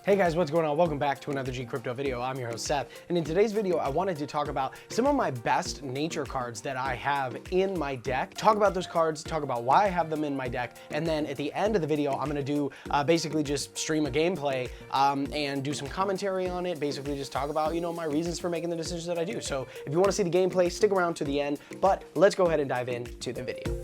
Hey guys, what's going on? Welcome back to another G Crypto video. I'm your host Seth, and in today's video I wanted to talk about some of my best nature cards that I have in my deck. Talk about those cards, talk about why I have them in my deck, and then at the end of the video I'm gonna do basically just stream a gameplay and do some commentary on it, basically just talk about, you know, my reasons for making the decisions that I do. So if you want to see the gameplay, stick around to the end, but let's go ahead and dive into the video.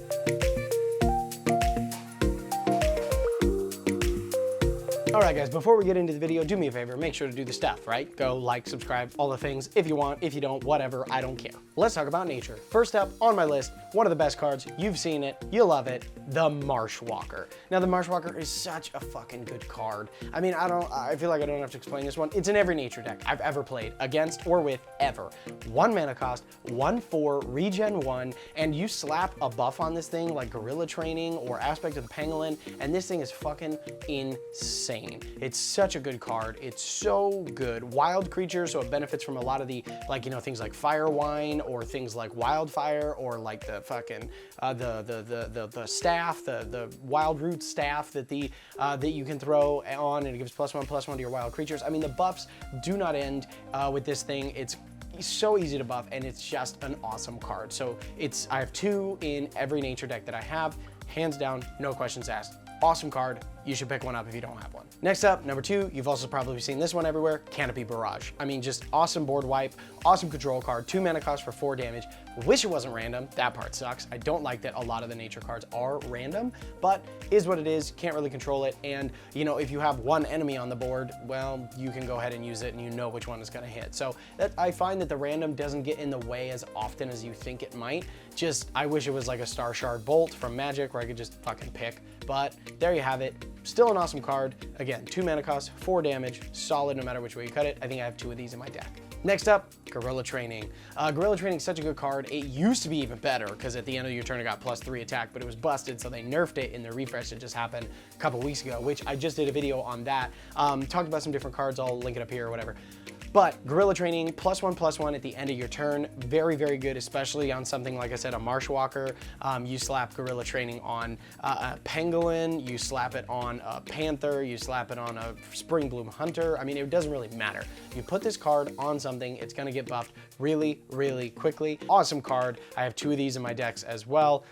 All right guys, before we get into the video, do me a favor, make sure to do the stuff, right? Go like, subscribe, all the things. If you want, if you don't, whatever, I don't care. Let's talk about nature. First up on my list, one of the best cards, you've seen it, you'll love it, the Marshwalker. Now the Marshwalker is such a fucking good card. I mean, I feel like I don't have to explain this one. It's in every nature deck I've ever played, against or with, ever. 1 mana cost, 1/4, regen 1, and you slap a buff on this thing like Gorilla Training or Aspect of the Pangolin, and this thing is fucking insane. It's such a good card. It's so good. Wild creature, so it benefits from a lot of the, like, you know, things like Fire Wine or things like Wildfire or like the fucking the staff, the Wild Root staff that that you can throw on, and it gives +1/+1 to your wild creatures. I mean, the buffs do not end with this thing. It's so easy to buff, and it's just an awesome card. So I have 2 in every nature deck that I have, hands down, no questions asked. Awesome card. You should pick one up if you don't have one. Next up, number 2, you've also probably seen this one everywhere, Canopy Barrage. I mean, just awesome board wipe, awesome control card, 2 mana cost for 4 damage. Wish it wasn't random, that part sucks. I don't like that a lot of the nature cards are random, but is what it is, can't really control it. And you know, if you have one enemy on the board, well, you can go ahead and use it and you know which one is gonna hit. So I find that the random doesn't get in the way as often as you think it might. Just, I wish it was like a Star Shard Bolt from Magic where I could just fucking pick, but there you have it. Still an awesome card. Again, 2 mana cost, 4 damage, solid no matter which way you cut it. I think I have 2 of these in my deck. Next up, Gorilla Training. Gorilla Training is such a good card. It used to be even better because at the end of your turn it got +3 attack, but it was busted, so they nerfed it in the refresh that just happened a couple weeks ago, which I just did a video on that. Talked about some different cards, I'll link it up here or whatever. But Gorilla Training, +1/+1 at the end of your turn, very, very good, especially on something, like I said, a Marshwalker. You slap Gorilla Training on a Pangolin, you slap it on a Panther, you slap it on a Spring Bloom Hunter. I mean, it doesn't really matter. You put this card on something, it's gonna get buffed really, really quickly. Awesome card. I have 2 of these in my decks as well.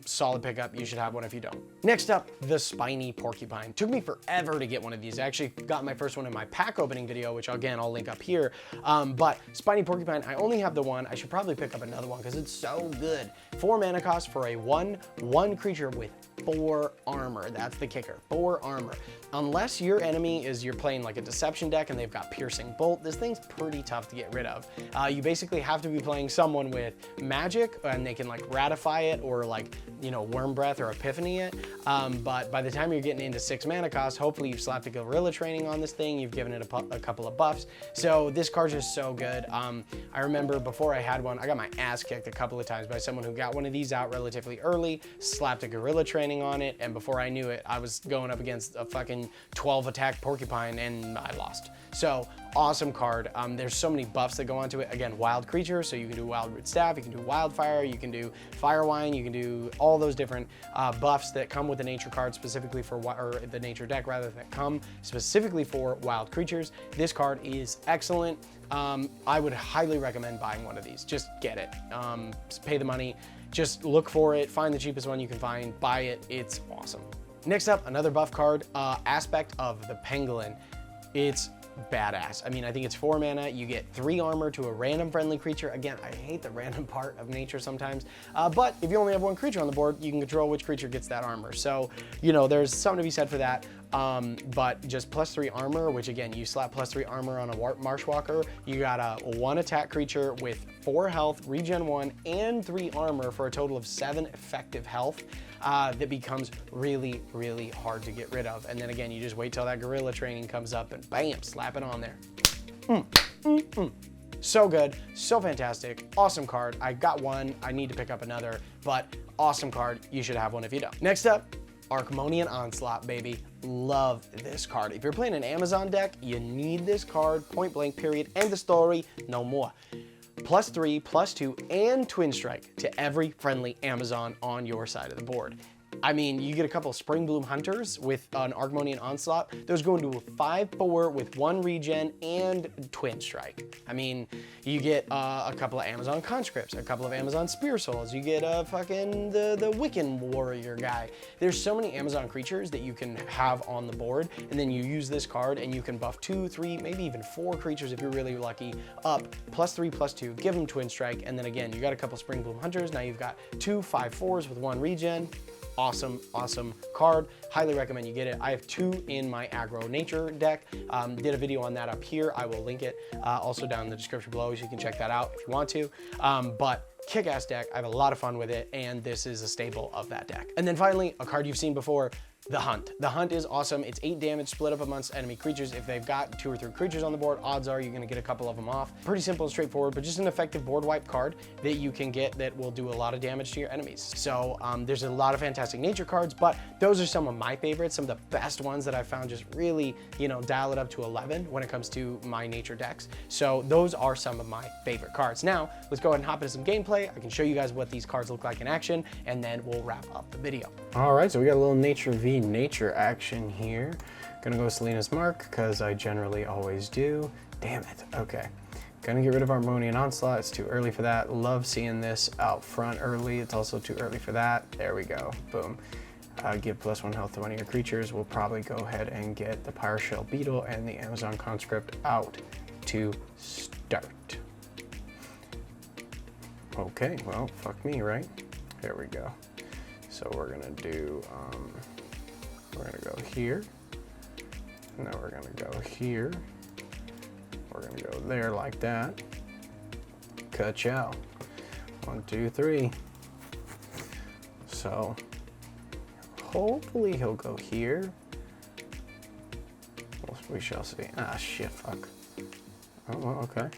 Solid pickup, you should have one if you don't. Next up, the Spiny Porcupine. Took me forever to get one of these. I actually got my first one in my pack opening video, which again, I'll link up here. But Spiny Porcupine, I only have the one. I should probably pick up another one because it's so good. 4 mana cost for a 1/1 creature with 4 armor. That's the kicker, 4 armor. Unless your enemy you're playing like a Deception deck and they've got Piercing Bolt, this thing's pretty tough to get rid of. You basically have to be playing someone with Magic and they can like Ratify it or like, you know, Worm Breath or Epiphany it. But by the time you're getting into 6 mana cost, hopefully you've slapped a Gorilla Training on this thing, you've given it a couple of buffs. So this card's just so good. I remember before I had one, I got my ass kicked a couple of times by someone who got one of these out relatively early, slapped a Gorilla Training on it, and before I knew it, I was going up against a fucking 12 attack Porcupine and I lost. So awesome card. There's so many buffs that go onto it. Again, wild creature, so you can do Wild Root Staff, you can do Wildfire, you can do Fire Wine, you can do all those different buffs that come with the nature card specifically for, or the nature deck rather, that come specifically for wild creatures. This card is excellent. I would highly recommend buying one of these. Just get it. Pay the money. Just look for it. Find the cheapest one you can find. Buy it. It's awesome. Next up, another buff card, Aspect of the Pangolin. It's badass. I mean, I think it's 4 mana. You get 3 armor to a random friendly creature. Again, I hate the random part of nature sometimes, but if you only have 1 creature on the board, you can control which creature gets that armor. So, you know, there's something to be said for that. But just +3 armor, which again, you slap +3 armor on a Marshwalker, you got a 1 attack creature with 4 health, regen 1, and 3 armor for a total of 7 effective health. That becomes really, really hard to get rid of. And then again, you just wait till that Gorilla Training comes up and bam, slap it on there. So good, so fantastic, awesome card. I got one, I need to pick up another, but awesome card, you should have one if you don't. Next up, Archmonian Onslaught, baby. Love this card. If you're playing an Amazon deck, you need this card, point blank, period, end the story, no more. +3, +2, and Twin Strike to every friendly Amazon on your side of the board. I mean, you get a couple of Spring Bloom Hunters with an Argmonian Onslaught. Those go into a 5/4 with 1 regen and Twin Strike. I mean, you get a couple of Amazon Conscripts, a couple of Amazon Spear Souls. You get fucking the Wiccan Warrior guy. There's so many Amazon creatures that you can have on the board, and then you use this card and you can buff 2, 3, maybe even 4 creatures if you're really lucky, up +3/+2, give them Twin Strike, and then again, you got a couple Spring Bloom Hunters. Now you've got 2 5/4s with 1 regen. Awesome, awesome card. Highly recommend you get it. I have 2 in my aggro nature deck. Did a video on that up here. I will link it also down in the description below, so you can check that out if you want to. But kick-ass deck. I have a lot of fun with it, and this is a staple of that deck. And then finally, a card you've seen before, the Hunt. The Hunt is awesome. It's 8 damage split up amongst enemy creatures. If they've got 2 or 3 creatures on the board, odds are you're gonna get a couple of them off. Pretty simple and straightforward, but just an effective board wipe card that you can get that will do a lot of damage to your enemies. So there's a lot of fantastic nature cards, but those are some of my favorites, some of the best ones that I've found just really, you know, dial it up to 11 when it comes to my nature decks. So those are some of my favorite cards. Now, let's go ahead and hop into some gameplay. I can show you guys what these cards look like in action, and then we'll wrap up the video. All right, so we got a little nature v nature action here. Gonna go Selena's Mark, because I generally always do. Damn it, okay. Gonna get rid of Argmonian Onslaught, it's too early for that. Love seeing this out front early, it's also too early for that. There we go, boom. Give +1 health to one of your creatures. We'll probably go ahead and get the Pyre Shell Beetle and the Amazon Conscript out to start. Okay, well, fuck me, right? There we go. So we're gonna do, we're gonna go here, and then we're gonna go here. We're gonna go there like that. Ka-chow. 1, 2, 3. So hopefully he'll go here. Well, we shall see. Ah, shit, fuck. Oh, well, okay.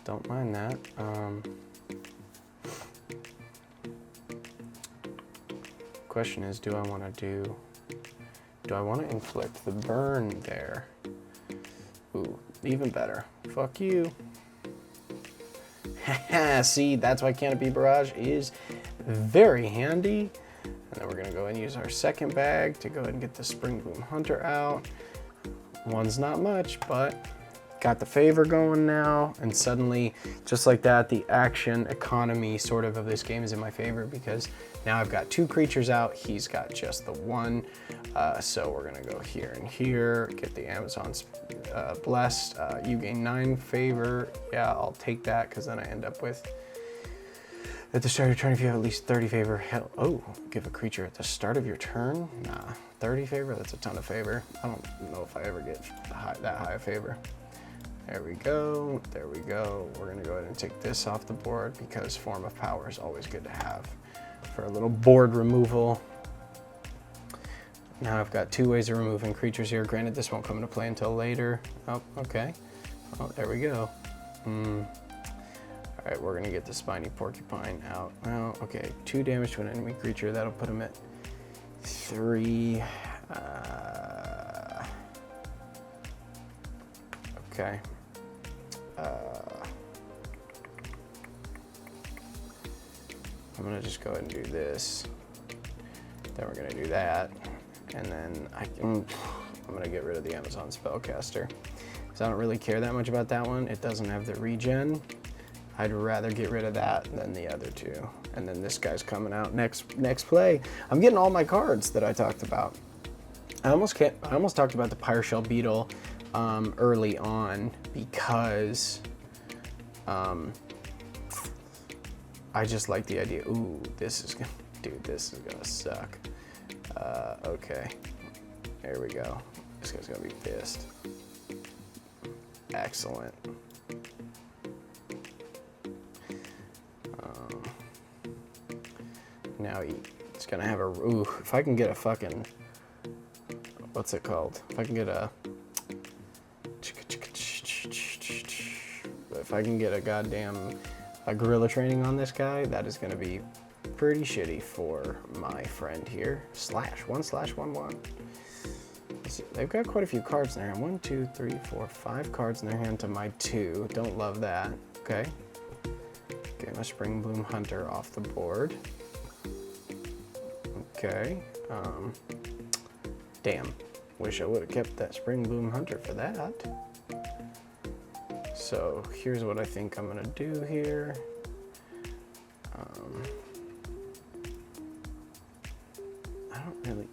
Don't mind that. Question is, do I want to inflict the burn there? Ooh, even better. Fuck you. See, that's why Canopy Barrage is very handy. And then we're gonna go and use our second bag to go ahead and get the Spring Bloom Hunter out. One's not much, but got the favor going now, and suddenly, just like that, the action economy sort of this game is in my favor, because now I've got 2 creatures out, he's got just the 1. So we're gonna go here and here, get the Amazon's blessed. You gain 9 favor. Yeah, I'll take that, because then I end up with, at the start of your turn, if you have at least 30 favor, hell, oh, give a creature at the start of your turn? Nah, 30 favor, that's a ton of favor. I don't know if I ever get that high of favor. There we go, there we go. We're gonna go ahead and take this off the board, because Form of Power is always good to have for a little board removal. Now I've got 2 ways of removing creatures here. Granted, this won't come into play until later. Oh, okay. Oh, there we go. All right, we're gonna get the Spiny Porcupine out. Well, okay, 2 damage to an enemy creature. That'll put him at 3. Okay. I'm gonna just go ahead and do this. Then we're gonna do that. And then I'm gonna get rid of the Amazon Spellcaster, because I don't really care that much about that one. It doesn't have the regen. I'd rather get rid of that than the other 2. And then this guy's coming out next play. I'm getting all my cards that I talked about. I almost talked about the Pyre Shell Beetle early on, because I just like the idea. Ooh, this is gonna suck. Okay, there we go. This guy's gonna be pissed. Excellent. Now he's gonna have a, ooh, if I can get a fucking, what's it called? If I can get a goddamn gorilla training on this guy, that is gonna be pretty shitty for my friend here. /1/1/1. They've got quite a few cards in their hand. 1, 2, 3, 4, 5 cards in their hand to my 2. Don't love that. Okay. Get my Spring Bloom Hunter off the board. Okay. Damn. Wish I would have kept that Spring Bloom Hunter for that. So here's what I think I'm gonna do here.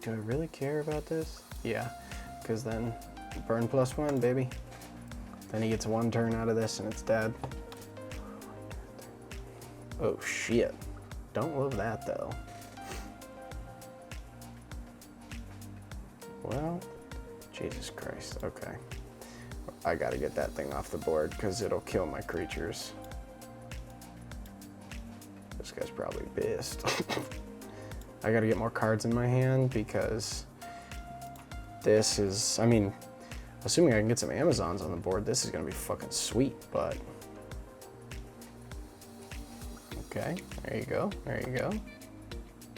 Do I really care about this? Yeah, because then burn +1, baby. Then he gets 1 turn out of this and it's dead. Oh shit. Don't love that though. Well, Jesus Christ, okay. I gotta get that thing off the board because it'll kill my creatures. This guy's probably pissed. I gotta get more cards in my hand because this is, I mean, assuming I can get some Amazons on the board, this is gonna be fucking sweet, but. Okay, there you go, there you go.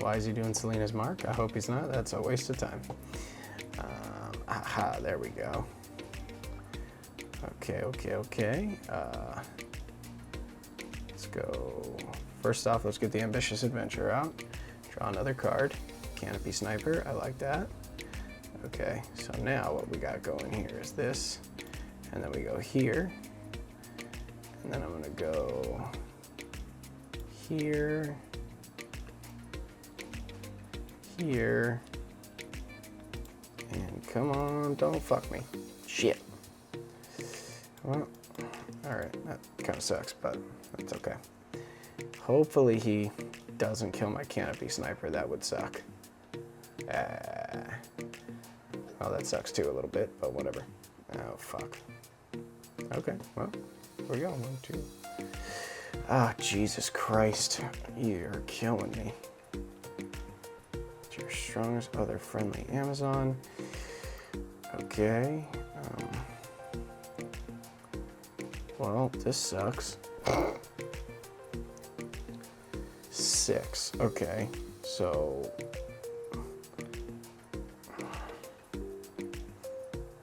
Why is he doing Selena's Mark? I hope he's not, that's a waste of time. Aha, there we go. Okay, okay, okay. Let's go. First off, let's get the Ambitious Adventure out. Draw another card. Canopy Sniper, I like that. Okay, so now what we got going here is this. And then we go here. And then I'm gonna go here. Here. And come on, don't fuck me. Shit. Well, alright, that kind of sucks, but that's okay. Hopefully he doesn't kill my Canopy Sniper, that would suck. Well, that sucks too a little bit, but whatever. Oh, fuck. Okay, well, here we go, 1, 2. Ah, Jesus Christ, you're killing me. It's your strongest other friendly Amazon. Okay. Well, this sucks. 6. Okay, so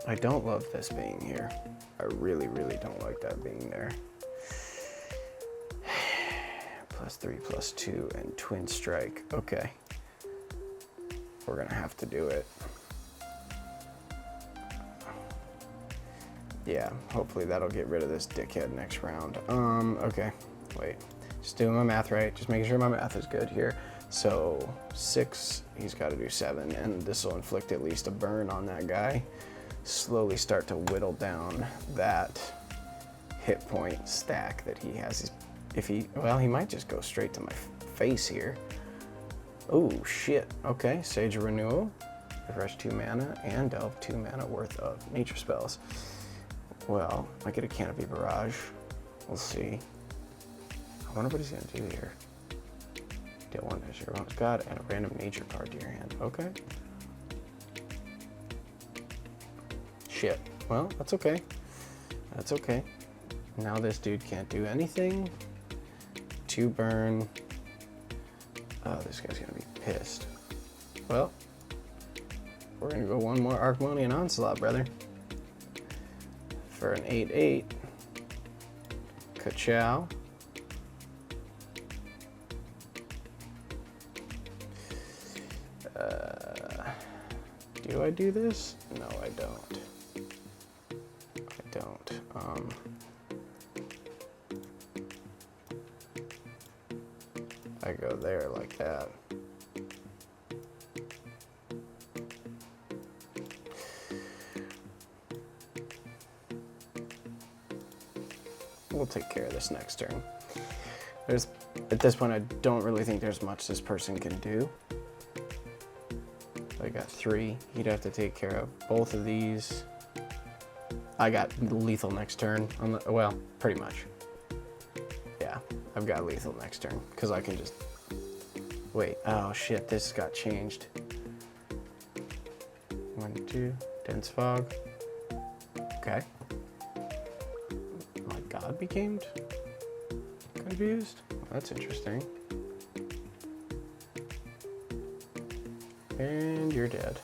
I don't love this being here. I really, really don't like that being there. +3, +2, and Twin Strike. Okay. We're gonna have to do it. Yeah, hopefully that'll get rid of this dickhead next round. Okay, wait. Just doing my math right, just making sure my math is good here. So 6, he's gotta do 7, and this will inflict at least a burn on that guy. Slowly start to whittle down that hit point stack that he has. If he, well, he might just go straight to my face here. Oh shit, okay, Sage of Renewal, refresh 2 mana, and delve 2 mana worth of nature spells. Well, I get a Canopy Barrage, we'll see. I wonder what he's gonna do here. Deal 1 as your opponent's god and a random nature card to your hand. Okay. Shit. Well, that's okay. That's okay. Now this dude can't do anything. 2 burn. Oh, this guy's gonna be pissed. Well, we're gonna go 1 more Archmonian Onslaught, brother. For an 8/8. Ka-chow. Do I do this? No, I don't. I don't. I go there like that. We'll take care of this next turn. At this point, I don't really think there's much this person can do. I got 3. He'd have to take care of both of these. I got lethal next turn. Well, pretty much. Yeah, I've got lethal next turn because I can just wait. Oh shit, this got changed. 1, 2, dense fog. Okay. My god became confused. Well, that's interesting. And you're dead.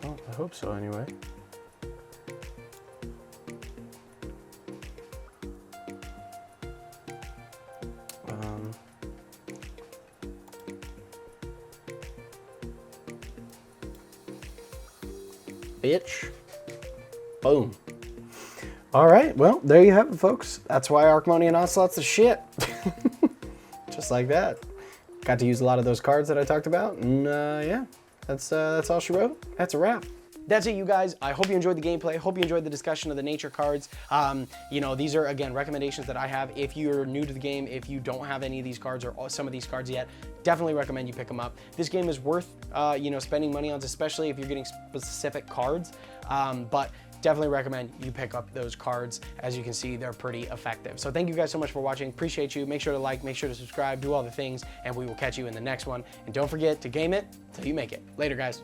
Well, I hope so anyway. bitch. Boom. All right, well, there you have it, folks. That's why Arcmonian Ocelot's the shit. Just like that. Got to use a lot of those cards that I talked about, and yeah, that's all she wrote. That's a wrap. That's it, you guys. I hope you enjoyed the gameplay. Hope you enjoyed the discussion of the nature cards. You know, these are, again, recommendations that I have. If you're new to the game, if you don't have any of these cards or some of these cards yet, definitely recommend you pick them up. This game is worth, you know, spending money on, especially if you're getting specific cards. But definitely recommend you pick up those cards. As you can see, they're pretty effective. So thank you guys so much for watching. Appreciate you. Make sure to like, make sure to subscribe, do all the things, and we will catch you in the next one. And don't forget to game it till you make it. Later, guys.